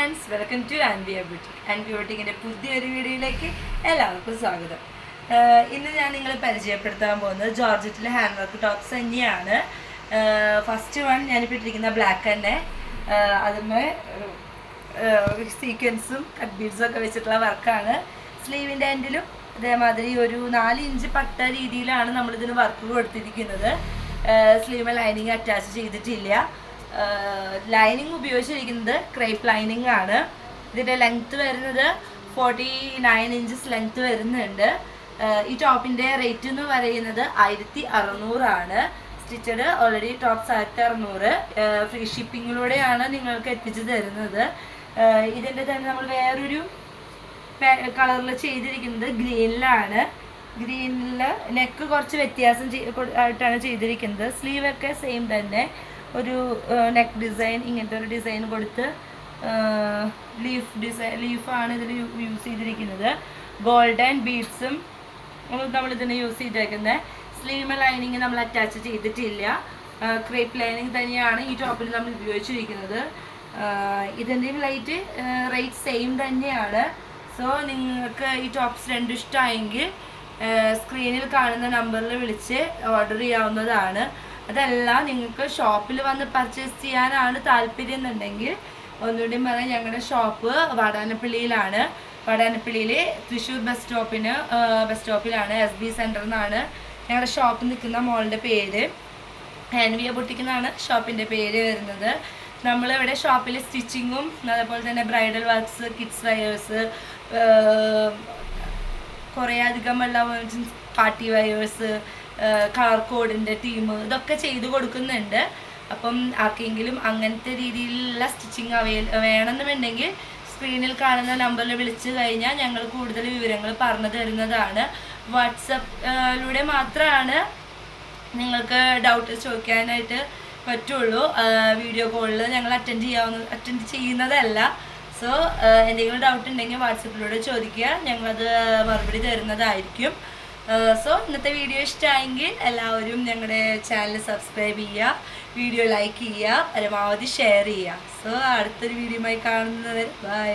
Friends, welcome to Anvia boutique. Anvia ബുട്ടിക്കിൻ്റെ പുതിയൊരു വീഡിയോയിലേക്ക് എല്ലാവർക്കും സ്വാഗതം. ഇന്ന് ഞാൻ നിങ്ങളെ പരിചയപ്പെടുത്താൻ പോകുന്നത് ജോർജറ്റിലെ ഹാൻഡ് വർക്ക് ടോപ്സ് തന്നെയാണ്. ഫസ്റ്റ് വൺ ഞാനിപ്പോൾ ഇട്ടിരിക്കുന്ന ബ്ലാക്ക് തന്നെ, അതിന്മേ സീക്വൻസും കട്ട് ബീഡ്സും ഒക്കെ വെച്ചിട്ടുള്ള വർക്കാണ്. സ്ലീവിൻ്റെ എൻഡിലും ഇതേമാതിരി ഒരു 4 ഇഞ്ച് പട്ട രീതിയിലാണ് നമ്മളിതിന് വർക്ക് കൊടുത്തിരിക്കുന്നത്. സ്ലീവ് ലൈനിങ് അറ്റാച്ച് ചെയ്തിട്ടില്ല. ലൈനിങ് ഉപയോഗിച്ചിരിക്കുന്നത് ക്രേപ്പ് ലൈനിങ് ആണ്. ഇതിൻ്റെ ലെങ്ത്ത് വരുന്നത് 49 ഇഞ്ചസ് ലെങ്ത്ത് വരുന്നുണ്ട്. ഈ ടോപ്പിൻ്റെ റേറ്റ് എന്ന് പറയുന്നത് 1600 ആണ്. Stitched already tops 1600. ഫ്രീ ഷിപ്പിങ്ങിലൂടെയാണ് നിങ്ങൾക്ക് എത്തിച്ചു തരുന്നത്. ഇതിൻ്റെ തന്നെ നമ്മൾ വേറൊരു കളറിൽ ചെയ്തിരിക്കുന്നത് ഗ്രീനിലാണ്. ഗ്രീനിൽ നെക്ക് കുറച്ച് വ്യത്യാസം ആയിട്ടാണ് ചെയ്തിരിക്കുന്നത്. സ്ലീവൊക്കെ സെയിം തന്നെ, ഒരു നെക്ക് ഡിസൈൻ, ഇങ്ങനത്തെ ഒരു ഡിസൈൻ കൊടുത്ത് ലീഫാണ് ഇതിൽ യൂസ് ചെയ്തിരിക്കുന്നത്. ഗോൾഡൻ ബീഡ്സും നമ്മളിതിന് യൂസ് ചെയ്തേക്കുന്നത്. സ്ലീവ് ലൈനിങ് നമ്മൾ അറ്റാച്ച് ചെയ്തിട്ടില്ല. ക്രേപ്പ് ലൈനിങ് തന്നെയാണ് ഈ ടോപ്പിൽ നമ്മൾ ഉപയോഗിച്ചിരിക്കുന്നത്. ഇതിൻ്റെയും റേറ്റ് സെയിം തന്നെയാണ്. സോ നിങ്ങൾക്ക് ഈ ടോപ്സ് രണ്ടും ഇഷ്ടമായെങ്കിൽ സ്ക്രീനിൽ കാണുന്ന നമ്പറിൽ വിളിച്ച് ഓർഡർ ചെയ്യാവുന്നതാണ്. അതല്ല നിങ്ങൾക്ക് ഷോപ്പിൽ വന്ന് പർച്ചേസ് ചെയ്യാനാണ് താല്പര്യം എന്നുണ്ടെങ്കിൽ ഒന്നുകൂടി പറയാം, ഞങ്ങളുടെ ഷോപ്പ് വാടാനപ്പള്ളിയിലാണ്. വാടാനപ്പള്ളിയിൽ തൃശ്ശൂർ ബസ് സ്റ്റോപ്പിലാണ്. SB സെൻറ്റർ എന്നാണ് ഞങ്ങളുടെ ഷോപ്പ് നിൽക്കുന്ന മോളുടെ പേര്. ആൻവിയ ബുട്ടിക് എന്നാണ് ഷോപ്പിൻ്റെ പേര് വരുന്നത്. നമ്മളിവിടെ ഷോപ്പിൽ സ്റ്റിച്ചിങ്ങും അതേപോലെ തന്നെ ബ്രൈഡൽ വർക്ക്സ്, കിഡ്സ് വയേഴ്സ്, കുറേ അധികമുള്ള പാർട്ടി വയേഴ്സ്, കളർ കോഡിൻ്റെ ടീം, ഇതൊക്കെ ചെയ്ത് കൊടുക്കുന്നുണ്ട്. അപ്പം ആർക്കെങ്കിലും അങ്ങനത്തെ രീതിയിലുള്ള സ്റ്റിച്ചിങ് വേണമെന്നുണ്ടെങ്കിൽ സ്ക്രീനിൽ കാണുന്ന നമ്പറിൽ വിളിച്ചു കഴിഞ്ഞാൽ ഞങ്ങൾ കൂടുതൽ വിവരങ്ങൾ പറഞ്ഞു തരുന്നതാണ്. വാട്സപ്പിലൂടെ മാത്രമാണ് നിങ്ങൾക്ക് ഡൗട്ട് ചോദിക്കാനായിട്ട് പറ്റുള്ളൂ. വീഡിയോ കോളിൽ ഞങ്ങൾ അറ്റൻഡ് ചെയ്യുന്നതല്ല. സോ എന്തെങ്കിലും ഡൗട്ട് ഉണ്ടെങ്കിൽ വാട്സപ്പിലൂടെ ചോദിക്കുക, ഞങ്ങളത് മറുപടി തരുന്നതായിരിക്കും. സോ ഇന്നത്തെ വീഡിയോ ഇഷ്ടമായെങ്കിൽ എല്ലാവരും ഞങ്ങളുടെ ചാനൽ സബ്സ്ക്രൈബ് ചെയ്യുക, വീഡിയോ ലൈക്ക് ചെയ്യുക, പരമാവധി ഷെയർ ചെയ്യുക. സോ അടുത്തൊരു വീഡിയോയുമായി കാണുന്നവരെ ബൈ.